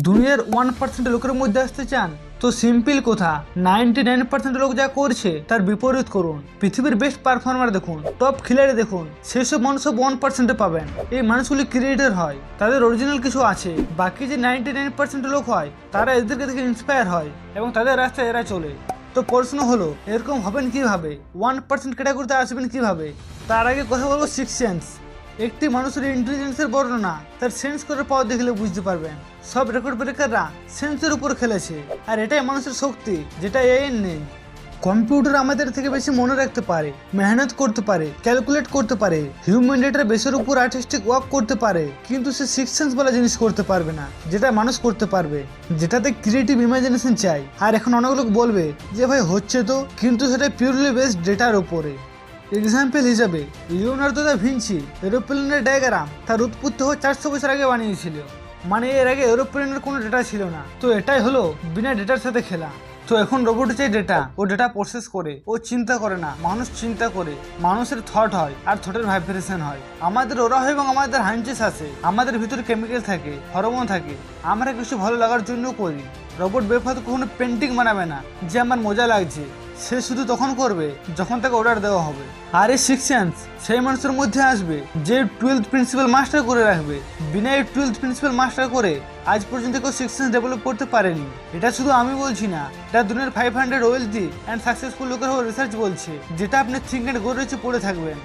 দুনিয়ার 1% লোকের মধ্যে আসতে চান তো সিম্পল কথা 99% লোক যা করছে তার বিপরীত করুন। পৃথিবীর বেস্ট পারফর্মার দেখুন, টপ খিলাড়ি দেখুন, সেসব মানুষ 1% পাবেন। এই মানুষগুলি ক্রিয়েটর হয়, তাদের অরিজিনাল কিছু আছে। বাকি যে 99% লোক হয় তারা এদেরকে দেখে ইন্সপায়ার হয় এবং তাদের রাস্তায় এরা চলে। তো প্রশ্ন হলো এরকম হবেন কিভাবে, 1% ক্যাটাগরিতে আসবেন কিভাবে? তার আগে কথা বলবো সিক্স সেন্স। একটি মানুষের ইন্টেলিজেন্সের বর্ণনা তার সেন্স করার পাওয়ার দেখলে বুঝতে পারবেন। সব রেকর্ড ব্রেকাররা সেন্সের উপর খেলেছে, আর এটাই মানুষের শক্তি যেটা এর নেই। কম্পিউটার আমাদের থেকে বেশি মনে রাখতে পারে, মেহনত করতে পারে, ক্যালকুলেট করতে পারে, হিউম্যান ডেটার বেসের উপর আর্টিস্টিক ওয়ার্ক করতে পারে, কিন্তু সে সিক্স সেন্স বলা জিনিস করতে পারবে না, যেটা মানুষ করতে পারবে, যেটাতে ক্রিয়েটিভ ইমাজিনেশন চাই। আর এখন অনেক লোক বলবে যে ভাই হচ্ছে তো, কিন্তু সেটা পিওরলি বেসড ডেটার উপরে। এক্সাম্পল হিসাবে লিওনার্দো দা ভিঞ্চি এরোপ্লেনের ডায়াগ্রাম তার উৎপত্তি হওয়া 400 বছর আগে বানিয়েছিল। মানে এর আগে এরোপ্লেনের কোনো ডেটা ছিল না। তো এটাই হলো বিনা ডেটার সাথে খেলা। তো এখন রোবট চাই ডেটা, ও ডেটা প্রসেস করে, ও চিন্তা করে না, মানুষ চিন্তা করে। মানুষের থট হয় আর থটের ভাইব্রেশন হয়। আমাদের ওরা হয় এবং আমাদের হাঞ্চেস আছে, আমাদের ভিতরে কেমিক্যাল থাকে, হরমোন থাকে, আমরা কিছু ভালো লাগার জন্য করি। রোবট বেফাত কখনো পেন্টিং বানাবে না যে আমার মজা লাগছে, সে শুধু তখন করবে যখন তাকে অর্ডার দেওয়া হবে। আর এই সিক্স সেন্স সেই মানুষের মধ্যে আসবে যে 12th প্রিন্সিপাল মাস্টার করে রাখবে। বিনা এই 12th প্রিন্সিপাল মাস্টার করে আজ পর্যন্ত কেউ সিক্স সেন্স ডেভেলপ করতে পারেনি। এটা শুধু আমি বলছি না, এটা দুনিয়ার 500 ওয়েলথি অ্যান্ড সাকসেসফুল লোকের রিসার্চ বলছে, যেটা আপনি থিঙ্ক অ্যান্ড গো রয়েছে পড়ে থাকবেন।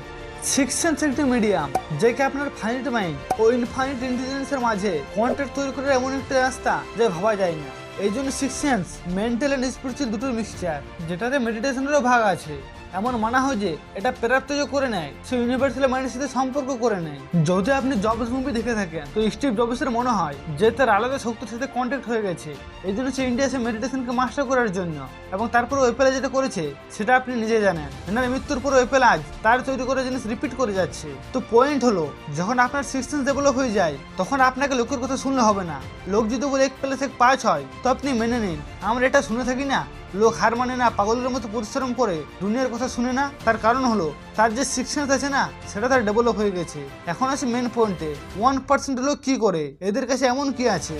সিক্স সেন্স একটি মিডিয়াম যেকে আপনার ফাইনাইট মাইন্ড ও ইনফাইনাইট ইন্টেলিজেন্সের মাঝে কন্ট্যাক্ট তৈরি করার এমন একটা রাস্তা যা ভাবা যায় না। এই জন্য six sense mental and spiritual দুটোর মিক্সচার, যেটাতে মেডিটেশনেরও ভাগ আছে। এমন মানা হয় যে এটা প্রাপ্ত যে করে নেয় সে ইউনিভার্সাল মাইন্ডের সাথে সম্পর্ক করে নেয়। যদি আপনি জবস মুভি দেখে থাকেন তো স্টিভ জবসের মনে হয় যে তার আলাদা শক্তির সাথে কন্ট্যাক্ট হয়ে গেছে। এই জন্য সে ইন্ডিয়া সে মেডিটেশনকে মাস্টার করার জন্য, এবং তারপর ওয়েপেলে যেটা করেছে সেটা আপনি নিজে জানেন। এনার মৃত্যুর পর ওয়েপেল আজ তার তৈরি করা জিনিস রিপিট করে যাচ্ছে। তো পয়েন্ট হলো যখন আপনার সিক্স সেন্স ডেভেলপ হয়ে যায় তখন আপনাকে লোকের কথা শুনলে হবে না। লোক যদি বলে 1+1=5 হয় তো আপনি মেনে নিন। আমরা এটা শুনে থাকি না, লোক হার মানে না, পাগলের মতো পরিশ্রম করে দুনিয়ার কথা শুনে না। তার কারণ হলো তার যে সিক্স সেন্স আছে না সেটা তার ডেভেলপ হয়ে গেছে। এখন আছে মেন পয়েন্টে, 1% লোক কি করে, এদের কাছে এমন কি আছে?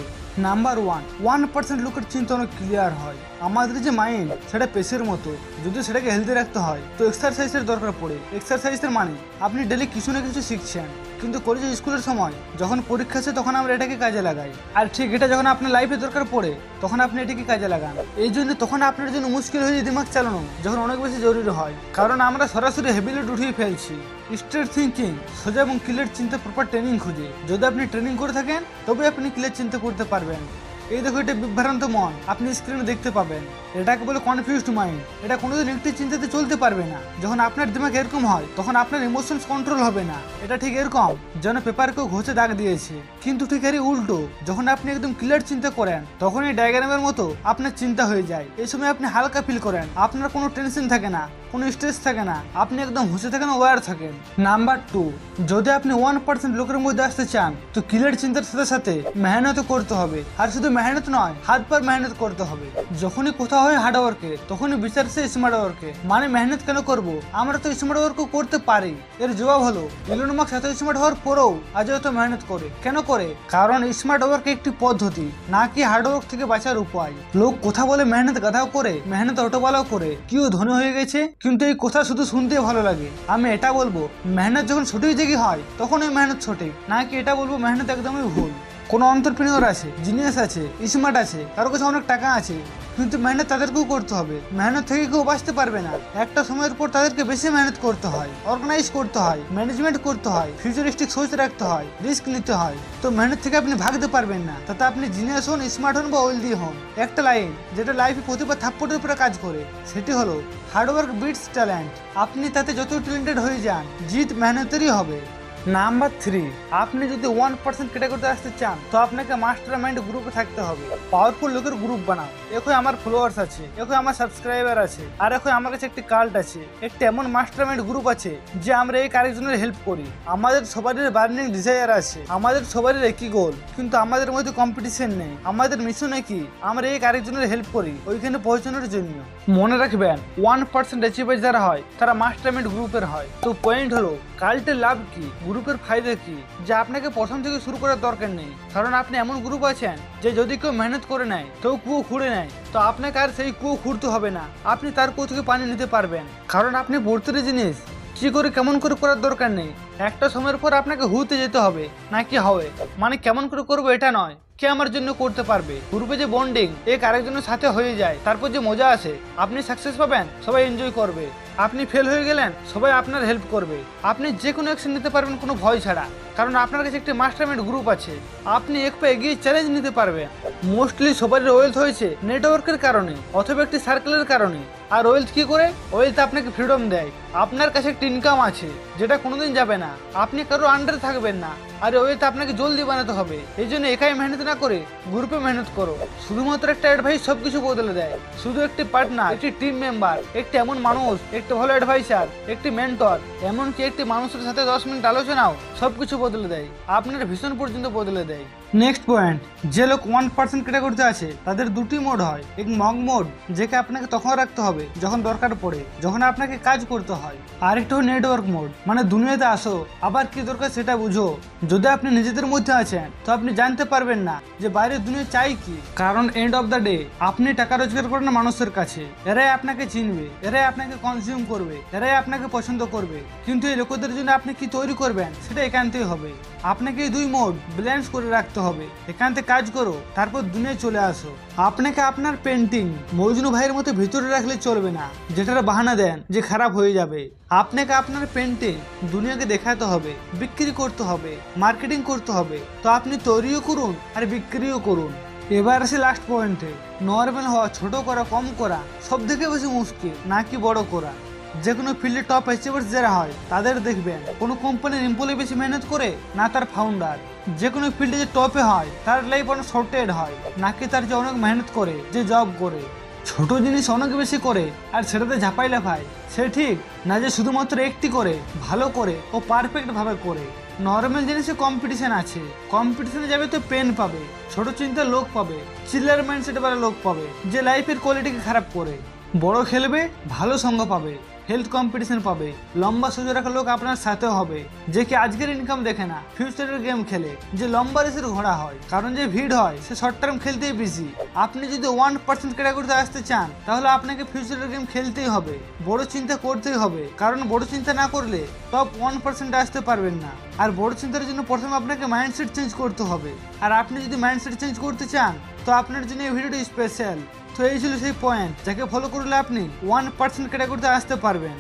নাম্বার 1% লোকের চিন্তা অনেক ক্লিয়ার হয়। আমাদের যে মাইন্ড সেটা পেশের মতো, যদি সেটাকে হেলদি রাখতে হয় তো এক্সারসাইজের দরকার পড়ে। এক্সারসাইজের মানে আপনি ডেলি কিছু না কিছু শিখছেন, কিন্তু কলেজে স্কুলের সময় যখন পরীক্ষা আছে তখন আমরা এটাকে কাজে লাগাই। আর ঠিক এটা যখন আপনার লাইফে দরকার পড়ে তখন আপনি এটাকে কাজে লাগান। এই জন্য তখন আপনার জন্য মুশকিল হয়ে যায় দিমাগ চালানো, যখন অনেক বেশি জরুরি হয়। কারণ আমরা সরাসরি হেভি লোড উঠিয়ে ফেলছি। স্ট্রেট থিঙ্কিং সোজা এবং ক্লিয়ার চিন্তা প্রপার ট্রেনিং খুঁজে। যদি আপনি ট্রেনিং করে থাকেন তবে আপনি ক্লিয়ার চিন্তা করতে পারবেন। এই দেখো এটা বিভ্রান্ত মন আপনি স্ক্রিনে দেখতে পাবেন, এটাকে বলে কনফিউজড মাইন্ড। এটা কোনোদিন একটি চিন্তাতে চলতে পারবে না। যখন আপনার দিমাগ এরকম হয় তখন আপনার ইমোশনস কন্ট্রোল হবে না। এটা ঠিক এরকম যেন পেপারকেও ঘষে দাগ দিয়েছে, কিন্তু ঠিক এরই উল্টো। যখন আপনি একদম ক্লিয়ার চিন্তা করেন তখন এই ডায়াগ্রামের মতো আপনার চিন্তা হয়ে যায়। এই সময় আপনি হালকা ফিল করেন, আপনার কোনো টেনশন থাকে না, কোনো স্ট্রেস থাকে না, আপনি একদম হুঁশে থাকেন, ওয়ার থাকেন। নাম্বার 2, যদি আপনি 1% লোকের মধ্যে আসতে চান তো ক্লিয়ার চিন্তার সাথে সাথে মেহনত করতে হবে। আর শুধু মেহনত নয়, হাত পর মেহনত করতে হবে। যখনই কোথাও হয় হার্ড ওয়ার্কে তখনই বিচারছে স্মার্ট ওয়ার্কে। মানে মেহনত কেন করব, আমরা তো স্মার্ট ওয়ার্কও করতে পারি। এর জবাব হলো ইলন মাস্ক এত স্মার্ট হওয়ার পরেও আজ এত মেহনত করে। কেন করে? কারণ স্মার্ট ওয়ার্ক একটি পদ্ধতি, না কি হার্ড ওয়ার্ক থেকে বাঁচার উপায়। লোক কথা বলে মেহনত গাধাও করে, মেহনত অটোবালাও করে, কেউ ধনী হয়ে গেছে, কিন্তু এই কথা শুধু শুনতে ভালো লাগে। আমি এটা বলবো মেহনত যখন সঠিক জায়গায় হয় তখন ওই মেহনত সঠিক, না কি এটা বলবো মেহনত একদমই ভুল। কোনো অন্টারপ্রেনিউর আছে, জিনিয়াস আছে, স্মার্ট আছে, কারো কাছে অনেক টাকা আছে, কিন্তু মেহনত তাদেরকেও করতে হবে। মেহনত থেকে কেউ বাঁচতে পারবে না। একটা সময়ের পর তাদেরকে বেশি মেহনত করতে হয়, অর্গানাইজ করতে হয়, ম্যানেজমেন্ট করতে হয়, ফিউচারিস্টিক সোচ রাখতে হয়, রিস্ক নিতে হয়। তো মেহনত থেকে আপনি ভাগতে পারবেন না, তাতে আপনি জিনিয়াস হন, স্মার্ট হন বা ওয়েলদি হন। একটা লাইন যেটা লাইফে প্রতিবার থাপ্পটের উপরে কাজ করে, সেটি হলো হার্ডওয়ার্ক বিটস ট্যালেন্ট। আপনি তাতে যত ট্যালেন্টেড হয়ে যান, জিত মেহনতেরই হবে। নাম্বার 3, আপনি যদি 1% ক্যাটাগরিতে আসতে চান তো আপনাকে মাস্টার মাইন্ড গ্রুপে থাকতে হবে। পাওয়ারফুল লোকের গ্রুপ বানাও। এখন আমার ফলোয়ার্স আছে, এখন আমার সাবস্ক্রাইবার আছে, আর এখন আমার কাছে একটি কাল্ট আছে, একটি এমন মাস্টার মাইন্ড গ্রুপ আছে যে আমরা এই আরেকজনের হেল্প করি। আমাদের সবারই বার্নিং ডিজায়ার আছে, আমাদের সবারই একই গোল, কিন্তু আমাদের মধ্যে কম্পিটিশন নেই। আমাদের মিশন কি, আমরা এই আরেকজনের হেল্প করি ওইখানে পৌঁছানোর জন্য। মনে রাখবেন 1% অ্যাচিভার যারা হয় তারা মাস্টার মাইন্ড গ্রুপের হয়। তো পয়েন্ট হলো কাল্টের লাভ কি, গ্রুপের ফায়দা কি, যা আপনাকে প্রথম থেকে শুরু করার দরকার নেই। কারণ আপনি এমন গ্রুপ আছেন যে যদি কেউ মেহনত করে নেয়, কেউ কুয়ো খুঁড়ে নেয়, তো আপনাকে আর সেই কুয়ো খুঁড়তে হবে না, আপনি তার কুয়ো থেকে পানি নিতে পারবেন। কারণ আপনি প্রতিটি জিনিস কি করে কেমন করে করার দরকার নেই। একটা সময়ের পর আপনাকে হুতে যেতে হবে নাকি হবে, মানে কেমন করে করবো এটা নয়, কে আমার জন্য করতে পারবে। গ্রুপে যে বন্ডিং এক আরেকজনের সাথে হয়ে যায়, তারপর যে মজা আসে, আপনি সাকসেস পাবেন, সবাই এনজয় করবে। আপনি ফেল হয়ে গেলেন, সবাই আপনার হেল্প করবে। আপনি যে কোনো অ্যাকশন নিতে পারবেন কোনো ভয় ছাড়া, কারণ আপনার কাছে একটি মাস্টারমাইন্ড গ্রুপ আছে। আপনি এক পা এগিয়ে চ্যালেঞ্জ নিতে পারবেন। মোস্টলি সবারই ওয়েলথ হয়েছে নেটওয়ার্কের কারণে অথবা একটি সার্কেলের কারণে। আর ওয়েলথ কি করে? ওয়েলথ আপনাকে ফ্রিডম দেয়। আপনার কাছে একটি ইনকাম আছে যেটা কোনোদিন যাবে না, আপনি কারো আন্ডারে থাকবেন না। আর ওয়েলথ আপনাকে জলদি বানাতে হবে, এই জন্য একাই মেহনত না করে গ্রুপে মেহনত করো। শুধুমাত্র একটা অ্যাডভাইস সবকিছু বদলে দেয়। শুধু একটি পার্টনার, একটি টিম মেম্বার, একটি এমন মানুষ, একটি ভালো অ্যাডভাইসার, একটি মেন্টর, এমনকি একটি মানুষের সাথে 10 মিনিট আলোচনাও সবকিছু বদলে দেয়, আপনার ভীষণ পর্যন্ত বদলে দেয়। নেক্সট পয়েন্ট, যে লোক 1% ক্যাটাগরিতে আছে তাদের দুটি মোড হয়। এক মগ মোড, যেকে আপনাকে তখন রাখতে হবে যখন দরকার পড়ে, যখন আপনাকে কাজ করতে হয়। আর একটা হলো নেটওয়ার্ক মোড, মানে দুনিয়াতে আসো, আবার কি দরকার সেটা বুঝো। যদি আপনি নিজেদের মধ্যে আছেন তো আপনি জানতে পারবেন না যে বাইরের দুনিয়া চাই কি। কারণ এন্ড অফ দ্য ডে আপনি টাকা রোজগার করেন মানুষের কাছে, এরাই আপনাকে চিনবে, এরাই আপনাকে কনজিউম করবে, এরাই আপনাকে পছন্দ করবে। কিন্তু এই লোকদের জন্য আপনি কি তৈরি করবেন সেটা একান্তই হবে। আপনাকে এই দুই মোড ব্যালেন্স করে রাখতে হবে। একান্তে কাজ করো, তারপর দুনিয়ায় চলে আসো। আপনাকে আপনার পেন্টিং মজনু ভাইয়ের মতো ভিতরে রাখলে চলবে না, যেটার বাহানা দেন যে খারাপ হয়ে যাবে। আপনাকে আপনার পেন্টিং দুনিয়াকে দেখাতে হবে, বিক্রি করতে হবে, মার্কেটিং করতে হবে। তো আপনি তৈরিও করুন আর বিক্রিও করুন। এবার আসে লাস্ট পয়েন্টে, নর্মাল হওয়া, ছোট করা, কম করা সব থেকে বেশি মুশকিল নাকি বড় করা। যে কোনো ফিল্ডে টপ অ্যাচিভার্স যারা হয় তাদের দেখবেন কোনো কোম্পানির এমপ্লয়ি বেশি মেহনত করে না তার ফাউন্ডার। যে কোনো ফিল্ডে যে টপে হয় তার লাইফ অনেক শর্টেড হয় নাকি তার যে অনেক মেহনত করে, যে জব করে, ছোট জিনিস অনেক বেশি করে আর সেটাতে ঝাঁপাই লাফায়। সে ঠিক না যে শুধুমাত্র একটি করে, ভালো করে ও পারফেক্ট ভাবে করে। নর্মাল জিনিসে কম্পিটিশন আছে, কম্পিটিশনে যাবে তো পেন পাবে, ছোট চিন্তার লোক পাবে, চিল্লার মাইন্ডসেট বালা লোক পাবে যে লাইফের কোয়ালিটিকে খারাপ করে। বড় খেলবে, ভালো সঙ্গ পাবে, হেলথ কম্পিটিশন পাবে, লম্বা সোজা রাখা লোক আপনার সাথে হবে, যে কি আজকের ইনকাম দেখে না, ফিউচারের গেম খেলে, যে লম্বা রেসের ঘোড়া হয়। কারণ যে ভিড় হয় সে শর্ট টার্ম খেলতেই বেশি। আপনি যদি 1% ক্যাটাগরিতে আসতে চান তাহলে আপনাকে ফিউচারের গেম খেলতেই হবে, বড় চিন্তা করতেই হবে। কারণ বড় চিন্তা না করলে টপ 1% আসতে পারবেন না। আর বড় চিন্তার জন্য প্রথমে আপনাকে মাইন্ডসেট চেঞ্জ করতে হবে। আর আপনি যদি মাইন্ডসেট চেঞ্জ করতে চান তো আপনার জন্য এই ভিডিওটি স্পেশাল। তো এই ছিল সেই পয়েন্ট যাকে ফলো করলে আপনি 1% ক্যাটাগরিতে আসতে পারবেন।